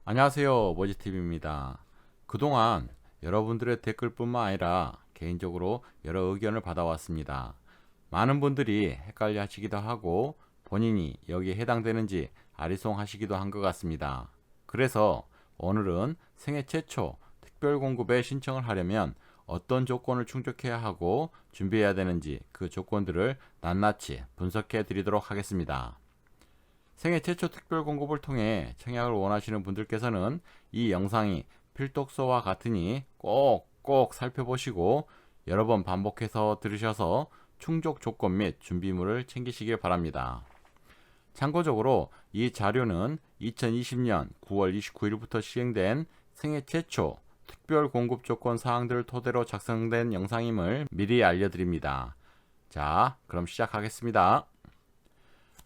안녕하세요, 모지TV입니다. 그동안 여러분들의 댓글뿐만 아니라 개인적으로 여러 의견을 받아왔습니다. 많은 분들이 헷갈려 하시기도 하고 본인이 여기에 해당되는지 아리송하시기도 한 것 같습니다. 그래서 오늘은 생애 최초 특별공급에 신청을 하려면 어떤 조건을 충족해야 하고 준비해야 되는지 그 조건들을 낱낱이 분석해 드리도록 하겠습니다. 생애 최초 특별 공급을 통해 청약을 원하시는 분들께서는 이 영상이 필독서와 같으니 꼭꼭 살펴보시고 여러 번 반복해서 들으셔서 충족 조건 및 준비물을 챙기시길 바랍니다. 참고적으로 이 자료는 2020년 9월 29일부터 시행된 생애 최초 특별 공급 조건 사항들을 토대로 작성된 영상임을 미리 알려드립니다. 자, 그럼 시작하겠습니다.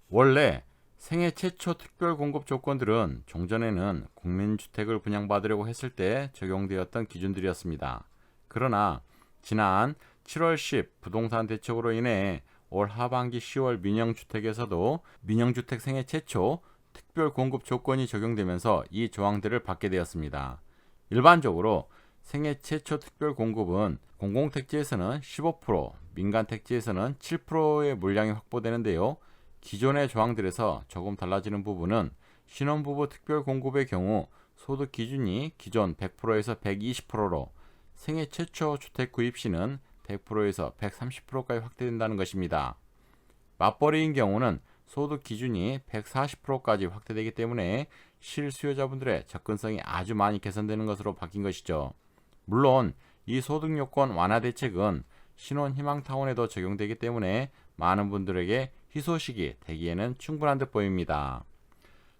원래 생애 최초 특별 공급 조건들은 종전에는 국민주택을 분양받으려고 했을 때 적용되었던 기준들이었습니다. 그러나 지난 7월 10 부동산 대책으로 인해 올 하반기 10월 민영주택에서도 민영주택 생애 최초 특별 공급 조건이 적용되면서 이 조항들을 받게 되었습니다. 일반적으로 생애 최초 특별 공급은 공공택지에서는 15%, 민간택지에서는 7%의 물량이 확보되는데요. 기존의 조항들에서 조금 달라지는 부분은 신혼부부 특별공급의 경우 소득 기준이 기존 100%에서 120%로 생애 최초 주택 구입 시는 100%에서 130%까지 확대된다는 것입니다. 맞벌이인 경우는 소득 기준이 140%까지 확대되기 때문에 실수요자분들의 접근성이 아주 많이 개선되는 것으로 바뀐 것이죠. 물론 이 소득 요건 완화 대책은 신혼 희망타운에도 적용되기 때문에 많은 분들에게 희소식이 되기에는 충분한 듯 보입니다.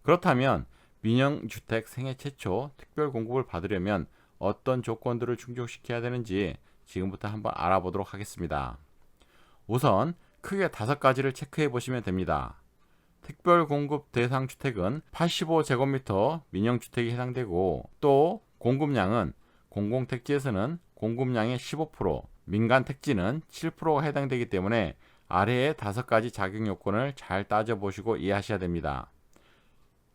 그렇다면 민영주택 생애 최초 특별 공급을 받으려면 어떤 조건들을 충족시켜야 되는지 지금부터 한번 알아보도록 하겠습니다. 우선 크게 5가지를 체크해 보시면 됩니다. 특별 공급 대상 주택은 85제곱미터 민영주택이 해당되고 또 공급량은 공공택지에서는 공급량의 15%, 민간택지는 7%가 해당되기 때문에 아래의 5가지 자격 요건을 잘 따져보시고 이해하셔야 됩니다.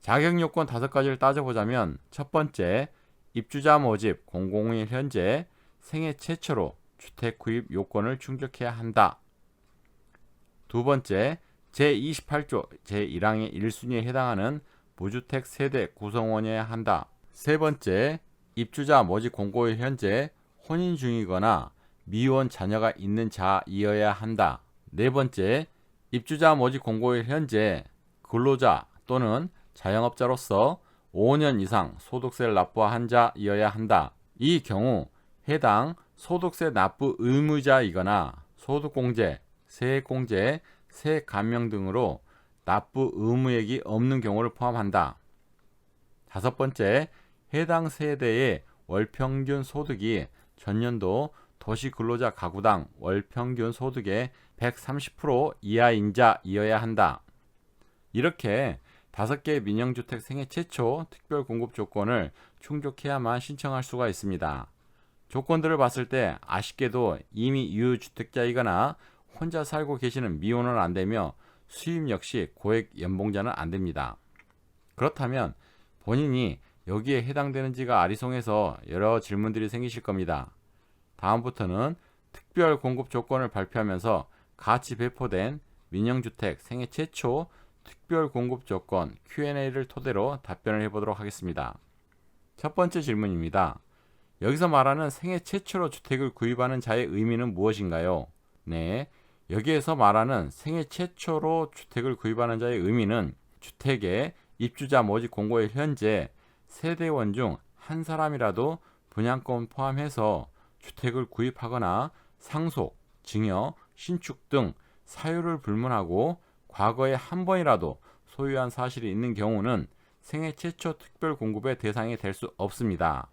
자격 요건 5가지를 따져보자면 첫 번째, 입주자 모집 공공일 현재 생애 최초로 주택 구입 요건을 충족해야 한다. 두 번째, 제28조 제1항의 1순위에 해당하는 무주택 세대 구성원이어야 한다. 세 번째, 입주자 모집 공고일 현재 혼인 중이거나 미혼 자녀가 있는 자이어야 한다. 네 번째, 입주자 모집 공고일 현재 근로자 또는 자영업자로서 5년 이상 소득세를 납부한 자이어야 한다. 이 경우 해당 소득세 납부 의무자이거나 소득공제, 세액공제, 세감명 등으로 납부 의무액이 없는 경우를 포함한다. 다섯 번째, 해당 세대의 월평균 소득이 전년도 도시근로자 가구당 월평균 소득의 130% 이하인 자이어야 한다. 이렇게 5개의 민영주택 생애 최초 특별 공급 조건을 충족해야만 신청할 수가 있습니다. 조건들을 봤을 때 아쉽게도 이미 유주택자이거나 혼자 살고 계시는 미혼은 안 되며 수입 역시 고액 연봉자는 안 됩니다. 그렇다면 본인이 여기에 해당되는지가 아리송해서 여러 질문들이 생기실 겁니다. 다음부터는 특별 공급 조건을 발표하면서 같이 배포된 민영주택 생애 최초 특별 공급 조건 Q&A를 토대로 답변을 해보도록 하겠습니다. 첫 번째 질문입니다. 여기서 말하는 생애 최초로 주택을 구입하는 자의 의미는 무엇인가요? 네, 여기에서 말하는 생애 최초로 주택을 구입하는 자의 의미는 주택의 입주자 모집 공고일 현재 세대원 중 한 사람이라도 분양권 포함해서 주택을 구입하거나 상속, 증여, 신축 등 사유를 불문하고 과거에 한 번이라도 소유한 사실이 있는 경우는 생애 최초 특별 공급의 대상이 될 수 없습니다.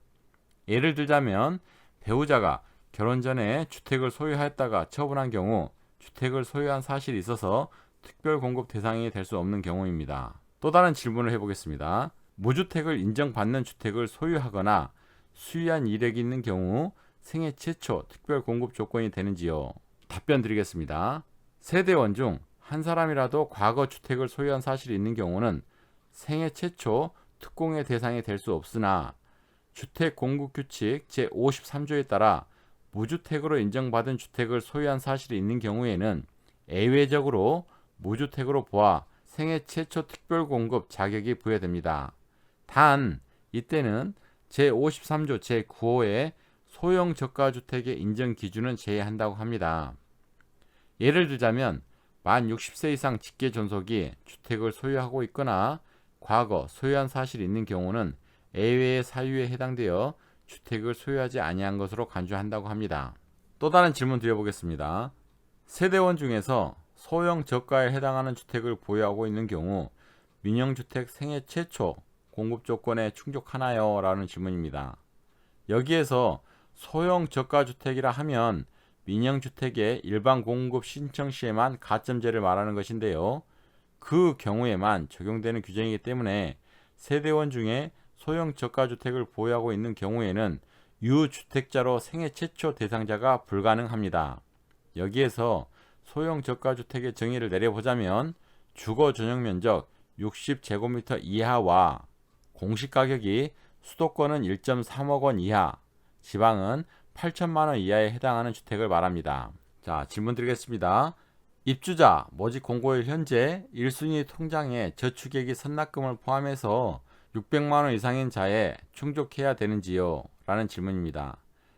예를 들자면 배우자가 결혼 전에 주택을 소유하였다가 처분한 경우 주택을 소유한 사실이 있어서 특별 공급 대상이 될 수 없는 경우입니다. 또 다른 질문을 해보겠습니다. 무주택을 인정받는 주택을 소유하거나 수유한 이력이 있는 경우 생애 최초 특별 공급 조건이 되는지요? 답변 드리겠습니다. 세대원 중 한 사람이라도 과거 주택을 소유한 사실이 있는 경우는 생애 최초 특공의 대상이 될 수 없으나 주택공급규칙 제53조에 따라 무주택으로 인정받은 주택을 소유한 사실이 있는 경우에는 예외적으로 무주택으로 보아 생애 최초 특별공급 자격이 부여됩니다. 단 이때는 제53조 제9호의 소형 저가주택의 인정 기준은 제외한다고 합니다. 예를 들자면 만 60세 이상 직계 존속이 주택을 소유하고 있거나 과거 소유한 사실이 있는 경우는 예외의 사유에 해당되어 주택을 소유하지 아니한 것으로 간주한다고 합니다. 또 다른 질문 드려보겠습니다. 세대원 중에서 소형 저가에 해당하는 주택을 보유하고 있는 경우 민영주택 생애 최초 공급 조건에 충족하나요? 라는 질문입니다. 여기에서 소형 저가주택이라 하면 민영주택의 일반 공급 신청 시에만 가점제를 말하는 것인데요. 그 경우에만 적용되는 규정이기 때문에 세대원 중에 소형 저가주택을 보유하고 있는 경우에는 유주택자로 생애 최초 대상자가 불가능합니다. 여기에서 소형 저가주택의 정의를 내려보자면 주거 전용 면적 60제곱미터 이하와 공시가격이 수도권은 1.3억 원 이하, 지방은 8천만 원 이하에 해당하는 주택을 말합니다. 자, 질문 드리겠습니다. 입주자 모집 공고일 현재 1순위 통장에 저축액이 선납금을 포함해서 600만 원 이상인 자에 충족해야 되는지요? 라는 질문입니다.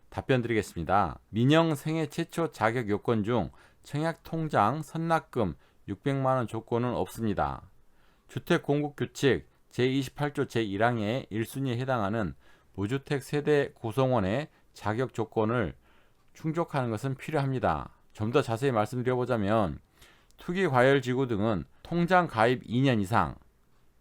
답변 드리겠습니다. 민영 생애 최초 자격 요건 중 청약통장 선납금 600만 원 조건은 없습니다. 주택공급규칙 제28조 제1항의 1순위에 해당하는 무주택 세대 구성원의 자격 조건을 충족하는 것은 필요합니다. 좀 더 자세히 말씀드려보자면 투기과열지구 등은 통장 가입 2년 이상,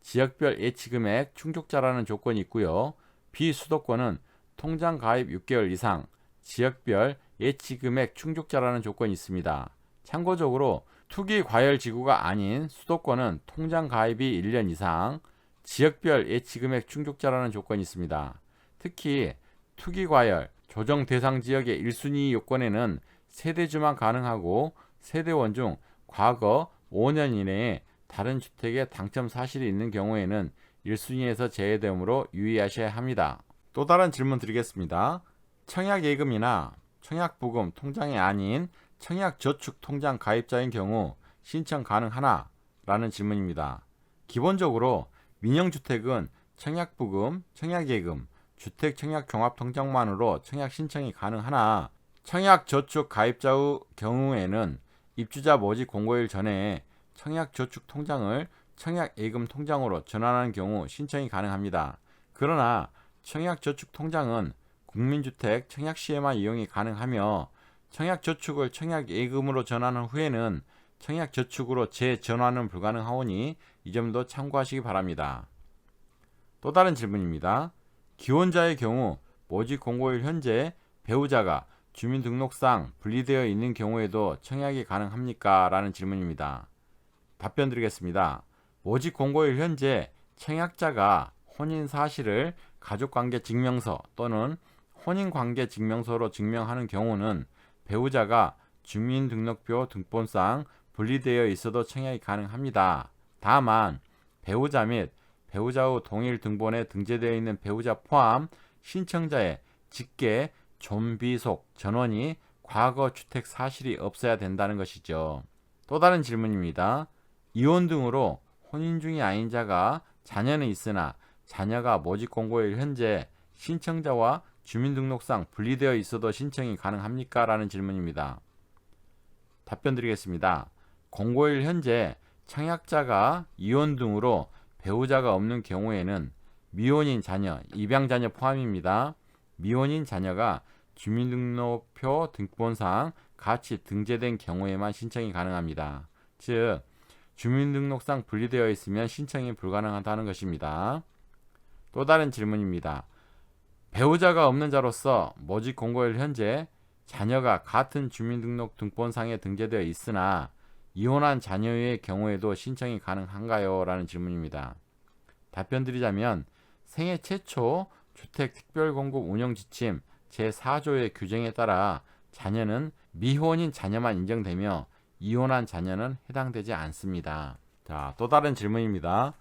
지역별 예치금액 충족자라는 조건이 있고요. 비수도권은 통장 가입 6개월 이상, 지역별 예치금액 충족자라는 조건이 있습니다. 참고적으로 투기과열지구가 아닌 수도권은 통장 가입이 1년 이상, 지역별 예치금액 충족자라는 조건이 있습니다. 특히 투기과열, 조정 대상 지역의 1순위 요건에는 세대주만 가능하고 세대원 중 과거 5년 이내에 다른 주택의 당첨 사실이 있는 경우에는 1순위에서 제외되므로 유의하셔야 합니다. 또 다른 질문 드리겠습니다. 청약예금이나 청약부금 통장이 아닌 청약저축통장 가입자인 경우 신청 가능하나? 라는 질문입니다. 기본적으로 민영주택은 청약부금, 청약예금, 주택청약종합통장만으로 청약 신청이 가능하나 청약저축 가입자의 경우에는 입주자 모집 공고일 전에 청약저축통장을 청약예금통장으로 전환하는 경우 신청이 가능합니다. 그러나 청약저축통장은 국민주택 청약시에만 이용이 가능하며 청약저축을 청약예금으로 전환한 후에는 청약저축으로 재전환은 불가능하오니 이 점도 참고하시기 바랍니다. 또 다른 질문입니다. 기혼자의 경우 모집 공고일 현재 배우자가 주민등록상 분리되어 있는 경우에도 청약이 가능합니까? 라는 질문입니다. 답변 드리겠습니다. 모집 공고일 현재 청약자가 혼인 사실을 가족관계 증명서 또는 혼인관계 증명서로 증명하는 경우는 배우자가 주민등록표 등본상 분리되어 있어도 청약이 가능합니다. 다만 배우자 및 배우자의 동일 등본에 등재되어 있는 배우자 포함 신청자의 직계, 존비속, 전원이 과거 주택 사실이 없어야 된다는 것이죠. 또 다른 질문입니다. 이혼 등으로 혼인 중이 아닌 자가 자녀는 있으나 자녀가 모집 공고일 현재 신청자와 주민등록상 분리되어 있어도 신청이 가능합니까? 라는 질문입니다. 답변 드리겠습니다. 공고일 현재 청약자가 이혼 등으로 배우자가 없는 경우에는 미혼인 자녀, 입양자녀 포함입니다. 미혼인 자녀가 주민등록표 등본상 같이 등재된 경우에만 신청이 가능합니다. 즉, 주민등록상 분리되어 있으면 신청이 불가능하다는 것입니다. 또 다른 질문입니다. 배우자가 없는 자로서 모집 공고일 현재 자녀가 같은 주민등록 등본상에 등재되어 있으나 이혼한 자녀의 경우에도 신청이 가능한가요? 라는 질문입니다. 답변 드리자면 생애 최초 주택특별공급 운영지침 제4조의 규정에 따라 자녀는 미혼인 자녀만 인정되며 이혼한 자녀는 해당되지 않습니다. 자, 또 다른 질문입니다.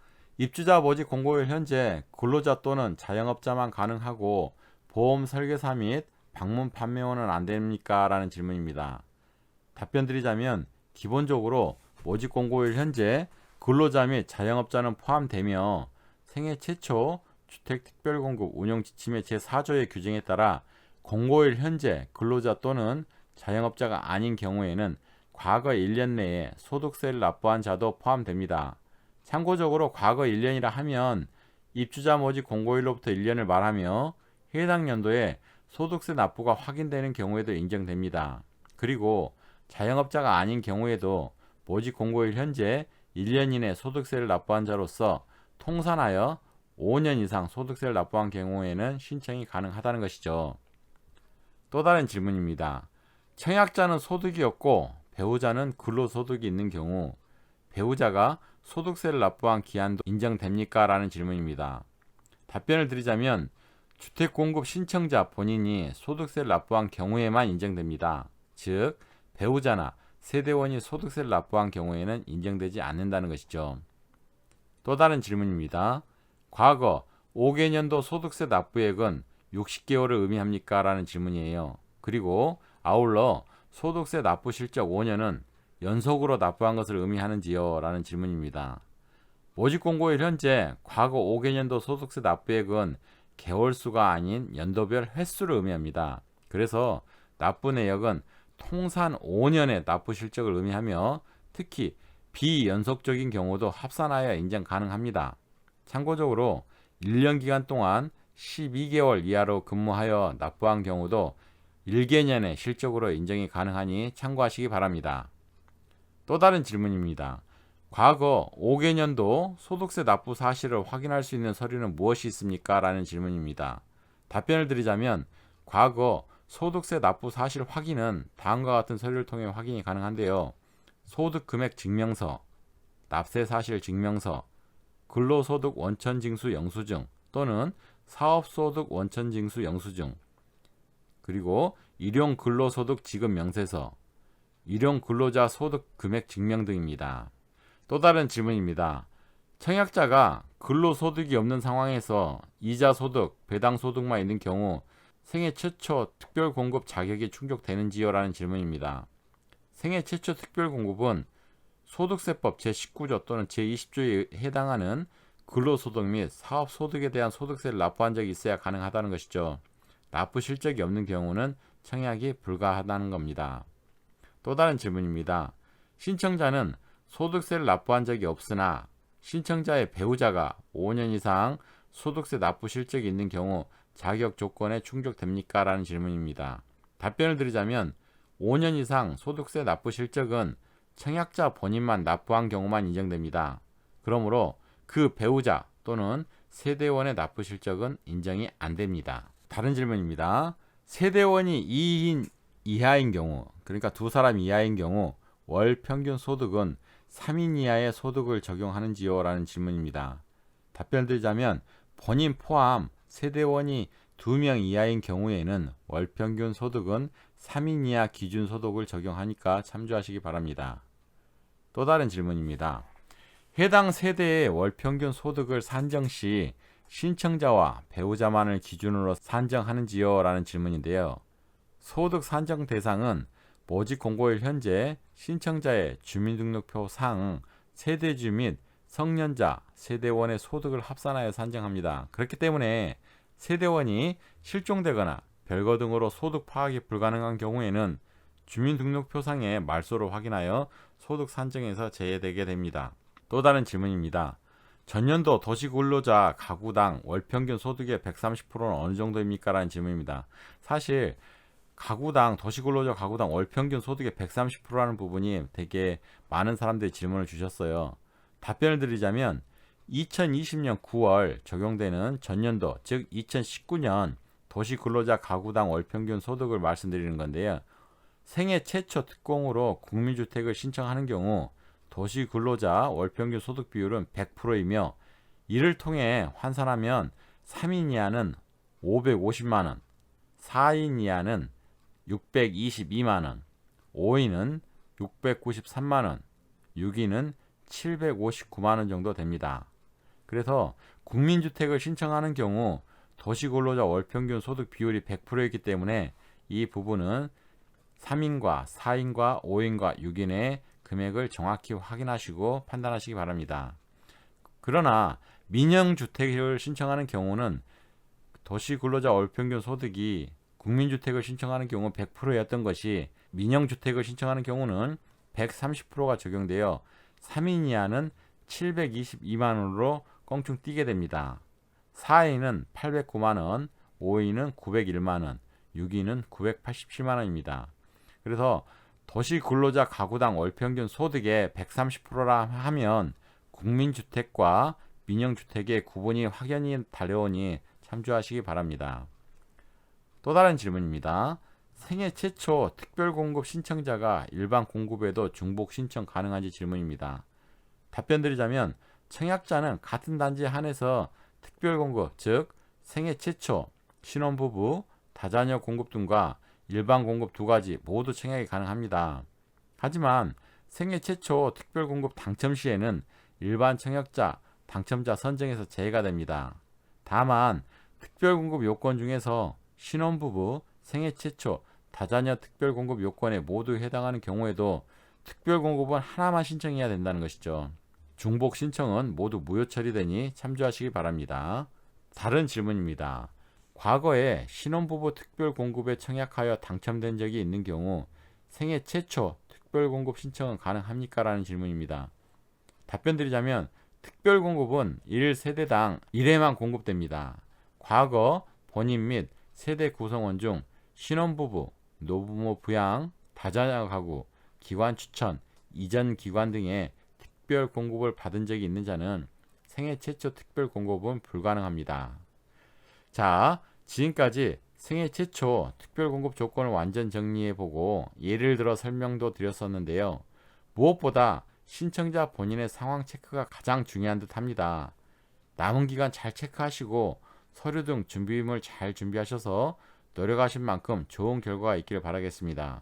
입주자 모집 공고일 현재 근로자 또는 자영업자만 가능하고 보험 설계사 및 방문 판매원은 안 됩니까? 라는 질문입니다. 답변 드리자면 기본적으로 모집 공고일 현재 근로자 및 자영업자는 포함되며 생애 최초 주택특별공급 운영지침의 제4조의 규정에 따라 공고일 현재 근로자 또는 자영업자가 아닌 경우에는 과거 1년 내에 소득세를 납부한 자도 포함됩니다. 참고적으로 과거 1년이라 하면 입주자 모집 공고일로부터 1년을 말하며 해당 연도에 소득세 납부가 확인되는 경우에도 인정됩니다. 그리고 자영업자가 아닌 경우에도 모집 공고일 현재 1년 이내 소득세를 납부한 자로서 통산하여 5년 이상 소득세를 납부한 경우에는 신청이 가능하다는 것이죠. 또 다른 질문입니다. 청약자는 소득이 없고 배우자는 근로소득이 있는 경우 배우자가 소득세를 납부한 기한도 인정됩니까? 라는 질문입니다. 답변을 드리자면 주택공급 신청자 본인이 소득세를 납부한 경우에만 인정됩니다. 즉 배우자나 세대원이 소득세를 납부한 경우에는 인정되지 않는다는 것이죠. 또 다른 질문입니다. 과거 5개년도 소득세 납부액은 60개월을 의미합니까? 라는 질문이에요. 그리고 아울러 소득세 납부 실적 5년은 연속으로 납부한 것을 의미하는지요? 라는 질문입니다. 모집 공고일 현재 과거 5개년도 소득세 납부액은 개월수가 아닌 연도별 횟수를 의미합니다. 그래서 납부 내역은 통산 5년의 납부 실적을 의미하며 특히 비연속적인 경우도 합산하여 인정 가능합니다. 참고적으로 1년 기간 동안 12개월 이하로 근무하여 납부한 경우도 1개년의 실적으로 인정이 가능하니 참고하시기 바랍니다. 또 다른 질문입니다. 과거 5개년도 소득세 납부 사실을 확인할 수 있는 서류는 무엇이 있습니까? 라는 질문입니다. 답변을 드리자면 과거 소득세 납부 사실 확인은 다음과 같은 서류를 통해 확인이 가능한데요. 소득금액 증명서, 납세 사실 증명서, 근로소득 원천징수 영수증 또는 사업소득 원천징수 영수증, 그리고 일용근로소득 지급 명세서, 일용근로자 소득 금액 증명 등입니다. 또 다른 질문입니다. 청약자가 근로소득이 없는 상황에서 이자소득, 배당소득만 있는 경우 생애 최초 특별공급 자격이 충족되는지요? 라는 질문입니다. 생애 최초 특별공급은 소득세법 제19조 또는 제20조에 해당하는 근로소득 및 사업소득에 대한 소득세를 납부한 적이 있어야 가능하다는 것이죠. 납부 실적이 없는 경우는 청약이 불가하다는 겁니다. 또 다른 질문입니다. 신청자는 소득세를 납부한 적이 없으나 신청자의 배우자가 5년 이상 소득세 납부 실적이 있는 경우 자격 조건에 충족됩니까? 라는 질문입니다. 답변을 드리자면 5년 이상 소득세 납부 실적은 청약자 본인만 납부한 경우만 인정됩니다. 그러므로 그 배우자 또는 세대원의 납부 실적은 인정이 안 됩니다. 다른 질문입니다. 세대원이 2인 이하인 경우, 그러니까 두 사람 이하인 경우 월 평균 소득은 3인 이하의 소득을 적용하는지요? 라는 질문입니다. 답변 드리자면 본인 포함 세대원이 2명 이하인 경우에는 월 평균 소득은 3인 이하 기준 소득을 적용하니까 참조하시기 바랍니다. 또 다른 질문입니다. 해당 세대의 월 평균 소득을 산정 시 신청자와 배우자만을 기준으로 산정하는지요? 라는 질문인데요. 소득 산정 대상은 모집 공고일 현재 신청자의 주민등록표 상 세대주 및 성년자, 세대원의 소득을 합산하여 산정합니다. 그렇기 때문에 세대원이 실종되거나 별거 등으로 소득 파악이 불가능한 경우에는 주민등록표상의 말소를 확인하여 소득 산정에서 제외되게 됩니다. 또 다른 질문입니다. 전년도 도시근로자 가구당 월평균 소득의 130%는 어느 정도입니까? 라는 질문입니다. 사실 가구당 도시근로자 가구당 월평균 소득의 130%라는 부분이 되게 많은 사람들이 질문을 주셨어요. 답변을 드리자면 2020년 9월 적용되는 전년도 즉 2019년 도시근로자 가구당 월평균 소득을 말씀드리는 건데요. 생애 최초 특공으로 국민주택을 신청하는 경우 도시근로자 월평균 소득 비율은 100%이며 이를 통해 환산하면 3인 이하는 550만원, 4인 이하는 622만원, 5인은 693만원, 6인은 759만원 정도 됩니다. 그래서 국민주택을 신청하는 경우 도시근로자 월평균 소득 비율이 100%이기 때문에 이 부분은 3인과 4인과 5인과 6인의 금액을 정확히 확인하시고 판단하시기 바랍니다. 그러나 민영주택을 신청하는 경우는 도시근로자 월평균 소득이 국민주택을 신청하는 경우 100%였던 것이 민영주택을 신청하는 경우는 130%가 적용되어 3인 이하는 722만원으로 껑충 뛰게 됩니다. 4인은 809만원, 5인은 901만원, 6인은 987만원입니다. 그래서 도시근로자 가구당 월평균 소득의 130%라 하면 국민주택과 민영주택의 구분이 확연히 다르오니 참조하시기 바랍니다. 또 다른 질문입니다. 생애 최초 특별공급 신청자가 일반 공급에도 중복 신청 가능한지 질문입니다. 답변 드리자면 청약자는 같은 단지에 한해서 특별공급, 즉 생애 최초, 신혼부부, 다자녀 공급 등과 일반 공급 두 가지 모두 청약이 가능합니다. 하지만 생애 최초 특별공급 당첨 시에는 일반 청약자, 당첨자 선정에서 제외가 됩니다. 다만 특별공급 요건 중에서 신혼부부, 생애 최초, 다자녀 특별공급 요건에 모두 해당하는 경우에도 특별공급은 하나만 신청해야 된다는 것이죠. 중복 신청은 모두 무효 처리되니 참조하시기 바랍니다. 다른 질문입니다. 과거에 신혼부부 특별공급에 청약하여 당첨된 적이 있는 경우 생애 최초 특별공급 신청은 가능합니까? 라는 질문입니다. 답변 드리자면 특별공급은 1세대당 1회만 공급됩니다. 과거 본인 및 세대 구성원 중 신혼부부, 노부모 부양, 다자녀 가구, 기관 추천, 이전 기관 등의 특별 공급을 받은 적이 있는 자는 생애 최초 특별 공급은 불가능합니다. 자, 지금까지 생애 최초 특별 공급 조건을 완전 정리해보고 예를 들어 설명도 드렸었는데요. 무엇보다 신청자 본인의 상황 체크가 가장 중요한 듯 합니다. 남은 기간 잘 체크하시고 서류 등 준비물 잘 준비하셔서 노력하신 만큼 좋은 결과가 있기를 바라겠습니다.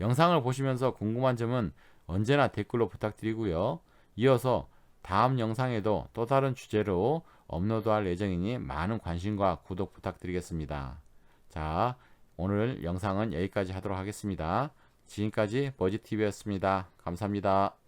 영상을 보시면서 궁금한 점은 언제나 댓글로 부탁드리고요. 이어서 다음 영상에도 또 다른 주제로 업로드할 예정이니 많은 관심과 구독 부탁드리겠습니다. 자, 오늘 영상은 여기까지 하도록 하겠습니다. 지금까지 버지TV였습니다. 감사합니다.